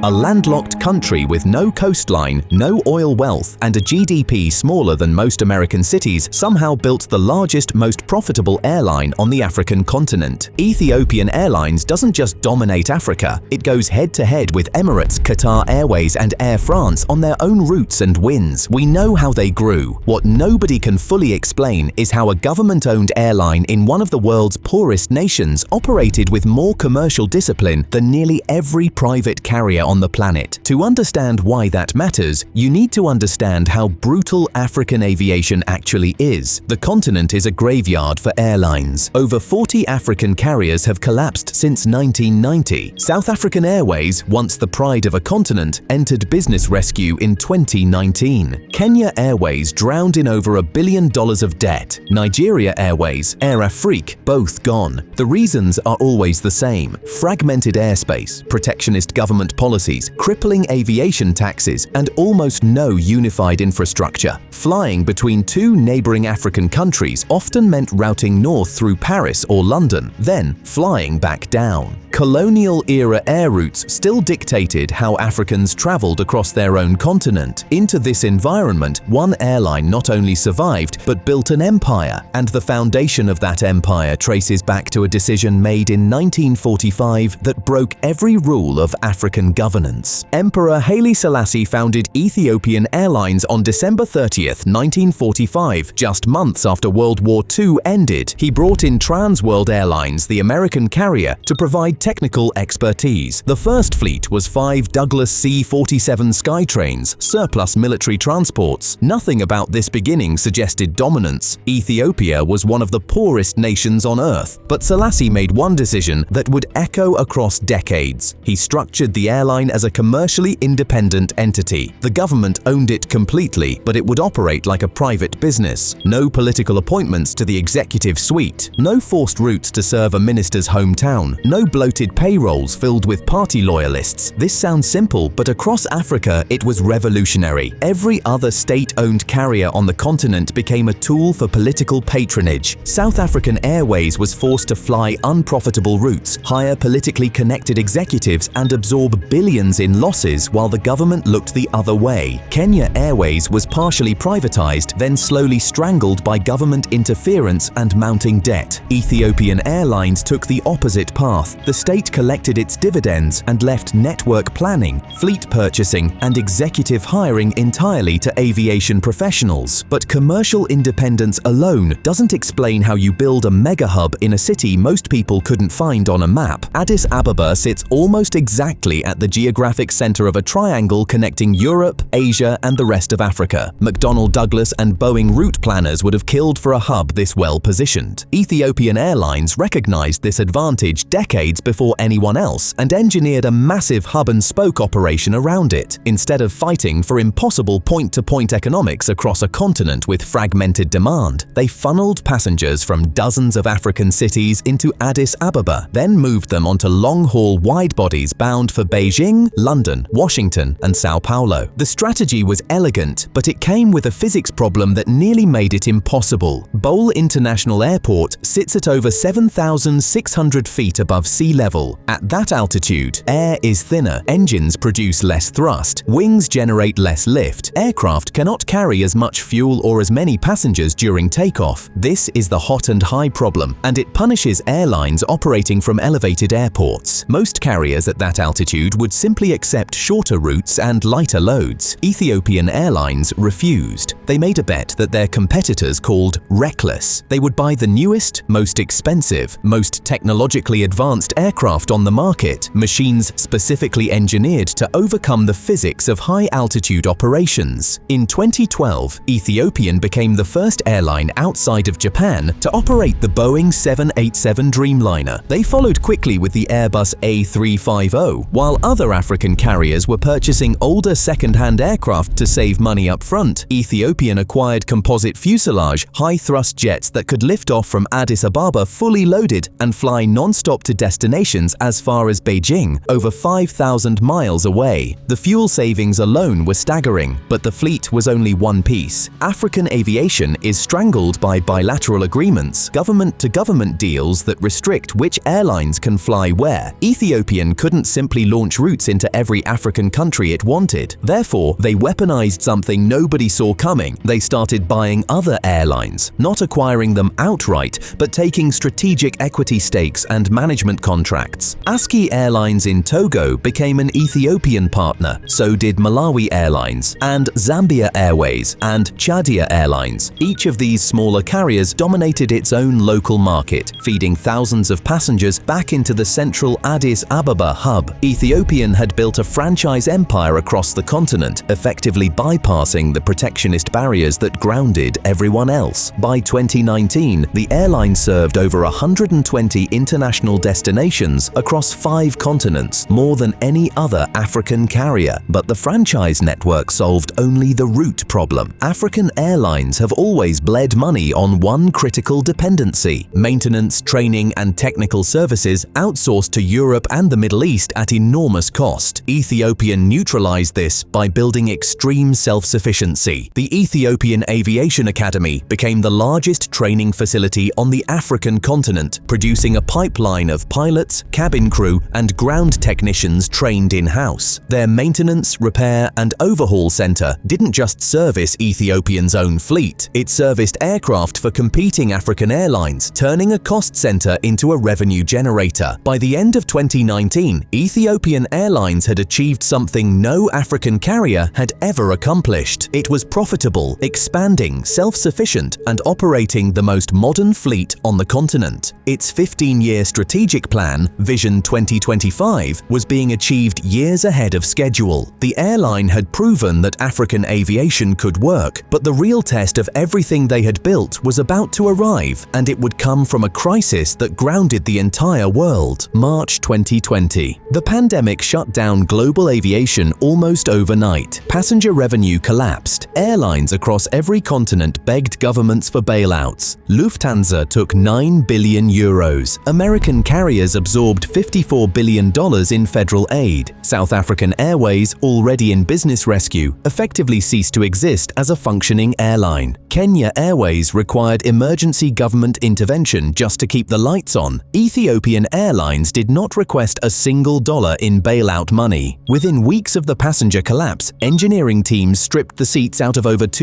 A landlocked country with no coastline, no oil wealth, and a GDP smaller than most American cities somehow built the largest, most profitable airline on the African continent. Ethiopian Airlines doesn't just dominate Africa, it goes head-to-head with Emirates, Qatar Airways, and Air France on their own routes and wins. We know how they grew. What nobody can fully explain is how a government-owned airline in one of the world's poorest nations operated with more commercial discipline than nearly every private carrier on the planet. To understand why that matters, you need to understand how brutal African aviation actually is. The continent is a graveyard for airlines. Over 40 African carriers have collapsed since 1990. South African Airways, once the pride of a continent, entered business rescue in 2019. Kenya Airways drowned in over $1 billion of debt. Nigeria Airways, Air Afrique, both gone. The reasons are always the same: fragmented airspace, protectionist government policies, crippling aviation taxes, and almost no unified infrastructure. Flying between two neighboring African countries often meant routing north through Paris or London, then flying back down. Colonial-era air routes still dictated how Africans traveled across their own continent. Into this environment, one airline not only survived, but built an empire, and the foundation of that empire traces back to a decision made in 1945 that broke every rule of African governance. Emperor Haile Selassie founded Ethiopian Airlines on December 30th, 1945, just months after World War II ended. He brought in Trans World Airlines, the American carrier, to provide technical expertise. The first fleet was 5 Douglas C-47 Skytrains, surplus military transports. Nothing about this beginning suggested dominance. Ethiopia was one of the poorest nations on Earth, but Selassie made one decision that would echo across decades. He structured the airline as a commercially independent entity. The government owned it completely, but it would operate like a private business. No political appointments to the executive suite, no forced routes to serve a minister's hometown, no bloated payrolls filled with party loyalists. This sounds simple, but across Africa it was revolutionary. Every other state-owned carrier on the continent became a tool for political patronage. South African Airways was forced to fly unprofitable routes, hire politically connected executives, and absorb billions in losses while the government looked the other way. Kenya Airways was partially privatized, then slowly strangled by government interference and mounting debt. Ethiopian Airlines took the opposite path. The state collected its dividends and left network planning, fleet purchasing, and executive hiring entirely to aviation professionals. But commercial independence alone doesn't explain how you build a mega hub in a city most people couldn't find on a map. Addis Ababa sits almost exactly at the geographic center of a triangle connecting Europe, Asia, and the rest of Africa. McDonnell Douglas and Boeing route planners would have killed for a hub this well positioned. Ethiopian Airlines recognized this advantage decades before anyone else and engineered a massive hub-and-spoke operation around it. Instead of fighting for impossible point-to-point economics across a continent with fragmented demand, they funneled passengers from dozens of African cities into Addis Ababa, then moved them onto long-haul wide-bodies bound for Beijing, London, Washington, and Sao Paulo. The strategy was elegant, but it came with a physics problem that nearly made it impossible. Bole International Airport sits at over 7,600 feet above sea level. At that altitude, air is thinner, engines produce less thrust, wings generate less lift, aircraft cannot carry as much fuel or as many passengers during takeoff. This is the hot and high problem, and it punishes airlines operating from elevated airports. Most carriers at that altitude would simply accept shorter routes and lighter loads. Ethiopian Airlines refused. They made a bet that their competitors called reckless. They would buy the newest, most expensive, most technologically advanced aircraft on the market, machines specifically engineered to overcome the physics of high-altitude operations. In 2012, Ethiopian became the first airline outside of Japan to operate the Boeing 787 Dreamliner. They followed quickly with the Airbus A350, while other African carriers were purchasing older second-hand aircraft to save money up front. Ethiopian acquired composite fuselage, high-thrust jets that could lift off from Addis Ababa fully loaded and fly non-stop to destinations locations as far as Beijing, over 5,000 miles away. The fuel savings alone were staggering, but the fleet was only one piece. African aviation is strangled by bilateral agreements, government-to-government deals that restrict which airlines can fly where. Ethiopian couldn't simply launch routes into every African country it wanted. Therefore, they weaponized something nobody saw coming. They started buying other airlines, not acquiring them outright, but taking strategic equity stakes and management contracts. ASKI Airlines in Togo became an Ethiopian partner, so did Malawi Airlines, and Zambia Airways and Chadiya Airlines. Each of these smaller carriers dominated its own local market, feeding thousands of passengers back into the central Addis Ababa hub. Ethiopian had built a franchise empire across the continent, effectively bypassing the protectionist barriers that grounded everyone else. By 2019, the airline served over 120 international destinations across 5 continents, more than any other African carrier. But the franchise network solved only the route problem. African airlines have always bled money on one critical dependency: maintenance, training, and technical services outsourced to Europe and the Middle East at enormous cost. Ethiopian neutralized this by building extreme self-sufficiency. The Ethiopian Aviation Academy became the largest training facility on the African continent, producing a pipeline of pilots, cabin crew, and ground technicians trained in-house. Their maintenance, repair, and overhaul center didn't just service Ethiopian's own fleet, it serviced aircraft for competing African airlines, turning a cost center into a revenue generator. By the end of 2019, Ethiopian Airlines had achieved something no African carrier had ever accomplished. It was profitable, expanding, self-sufficient, and operating the most modern fleet on the continent. Its 15-year strategic plan, Vision 2025, was being achieved years ahead of schedule. The airline had proven that African aviation could work, but the real test of everything they had built was about to arrive, and it would come from a crisis that grounded the entire world. March 2020. The pandemic shut down global aviation almost overnight. Passenger revenue collapsed. Airlines across every continent begged governments for bailouts. Lufthansa took 9 billion euros. American carriers absorbed $54 billion in federal aid. South African Airways, already in business rescue, effectively ceased to exist as a functioning airline. Kenya Airways required emergency government intervention just to keep the lights on. Ethiopian Airlines did not request a single dollar in bailout money. Within weeks of the passenger collapse, engineering teams stripped the seats out of over 24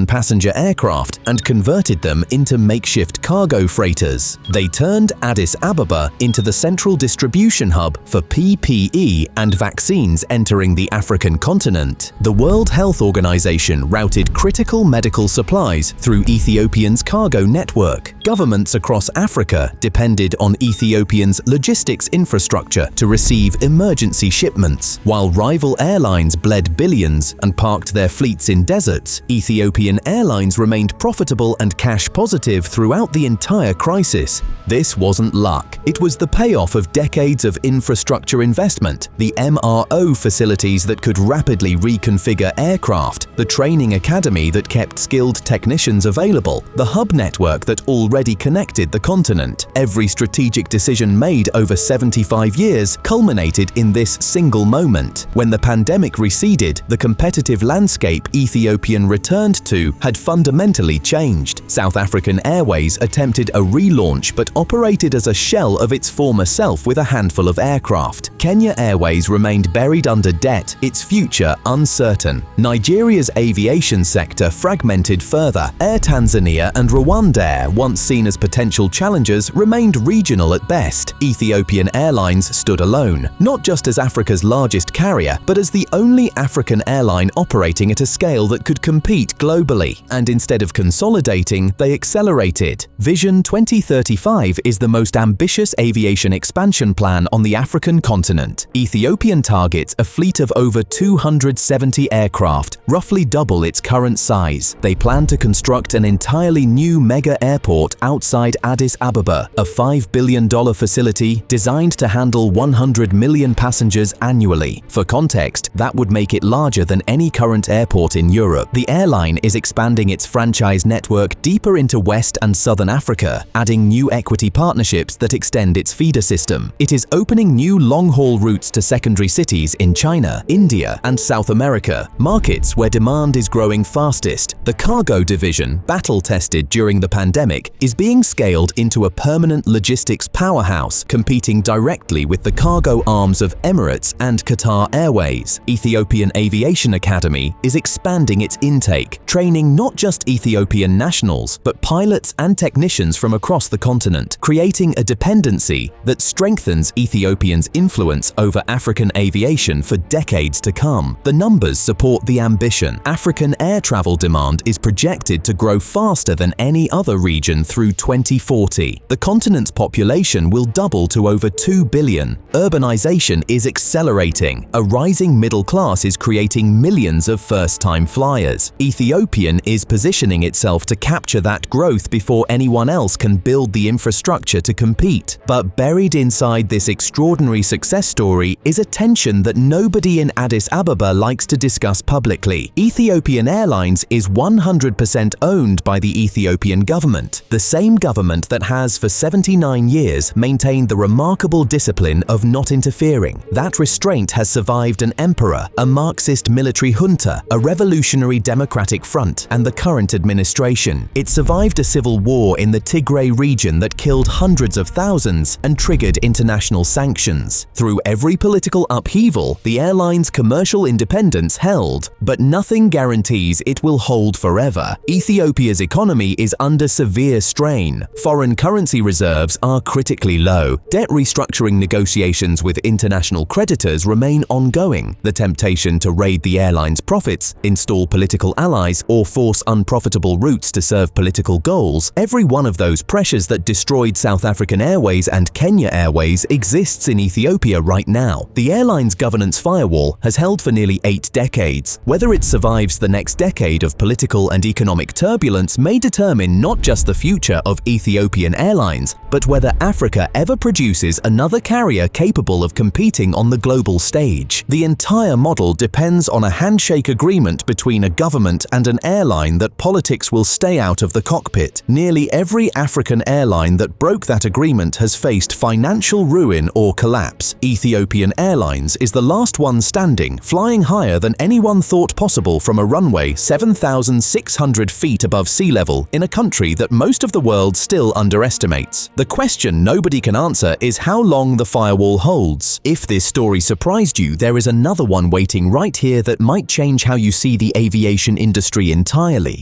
passenger aircraft and converted them into makeshift cargo freighters. They turned Addis Ababa into the central distribution hub for PPE and vaccines entering the African continent. The World Health Organization routed critical medical supplies through Ethiopian's cargo network. Governments across Africa depended on Ethiopian's logistics infrastructure to receive emergency shipments. While rival airlines bled billions and parked their fleets in deserts, Ethiopian Airlines remained profitable and cash positive throughout the entire crisis. This wasn't luck. It was the payoff of decades of infrastructure investment, the MRO facilities that could rapidly reconfigure aircraft, the training academy that kept skilled technicians available, the hub network that already connected the continent. Every strategic decision made over 75 years culminated in this single moment. When the pandemic receded, the competitive landscape Ethiopian returned to had fundamentally changed. South African Airways attempted a relaunch but operated as a shell of its former self with a handful of aircraft. Kenya Airways remained buried under debt, its future uncertain. Nigeria's aviation sector fragmented further. Air Tanzania and Rwandair, once seen as potential challengers, remained regional at best. Ethiopian Airlines stood alone, not just as Africa's largest carrier, but as the only African airline operating at a scale that could compete globally. And instead of consolidating, they accelerated. Vision 2035 is the most ambitious aviation expansion plan on the African continent. Ethiopian targets a fleet of over 270 aircraft, roughly double its current size. They plan to construct an entirely new mega airport outside Addis Ababa, a $5 billion facility facility designed to handle 100 million passengers annually. For context, that would make it larger than any current airport in Europe. The airline is expanding its franchise network deeper into West and Southern Africa, adding new equity partnerships that extend its feeder system. It is opening new long-haul routes to secondary cities in China, India, and South America, markets where demand is growing fastest. The cargo division, battle-tested during the pandemic, is being scaled into a permanent logistics powerhouse, competing directly with the cargo arms of Emirates and Qatar Airways. Ethiopian Aviation Academy is expanding its intake, training not just Ethiopian nationals, but pilots and technicians from across the continent, creating a dependency that strengthens Ethiopians' influence over African aviation for decades to come. The numbers support the ambition. African air travel demand is projected to grow faster than any other region through 2040. The continent's population will double to over 2 billion. Urbanization is accelerating. A rising middle class is creating millions of first-time flyers. Ethiopian is positioning itself to capture that growth before anyone else can build the infrastructure to compete. But buried inside this extraordinary success story is a tension that nobody in Addis Ababa likes to discuss publicly. Ethiopian Airlines is 100% owned by the Ethiopian government, the same government that has for 79 years maintained the remarkable discipline of not interfering. That restraint has survived an emperor, a Marxist military junta, a revolutionary democratic front, and the current administration. It survived a civil war in the Tigray region that killed hundreds of thousands and triggered international sanctions. Through every political upheaval, the airline's commercial independence held, but nothing guarantees it will hold forever. Ethiopia's economy is under severe strain. Foreign currency reserves are critically low. Debt restructuring negotiations with international creditors remain ongoing. The temptation to raid the airline's profits, install political allies, or force unprofitable routes to serve political goals, every one of those pressures that destroyed South African Airways and Kenya Airways exists in Ethiopia right now. The airline's governance firewall has held for nearly 8 decades. Whether it survives the next decade of political and economic turbulence may determine not just the future of Ethiopian Airlines, but whether Africa ever produces another carrier capable of competing on the global stage. The entire model depends on a handshake agreement between a government and an airline that politics will stay out of the cockpit. Nearly every African airline that broke that agreement has faced financial ruin or collapse. Ethiopian Airlines is the last one standing, flying higher than anyone thought possible from a runway 7,600 feet above sea level in a country that most of the world still underestimates. The question nobody can answer is how long the firewall holds. If this story surprised you, there is another one waiting right here that might change how you see the aviation industry entirely.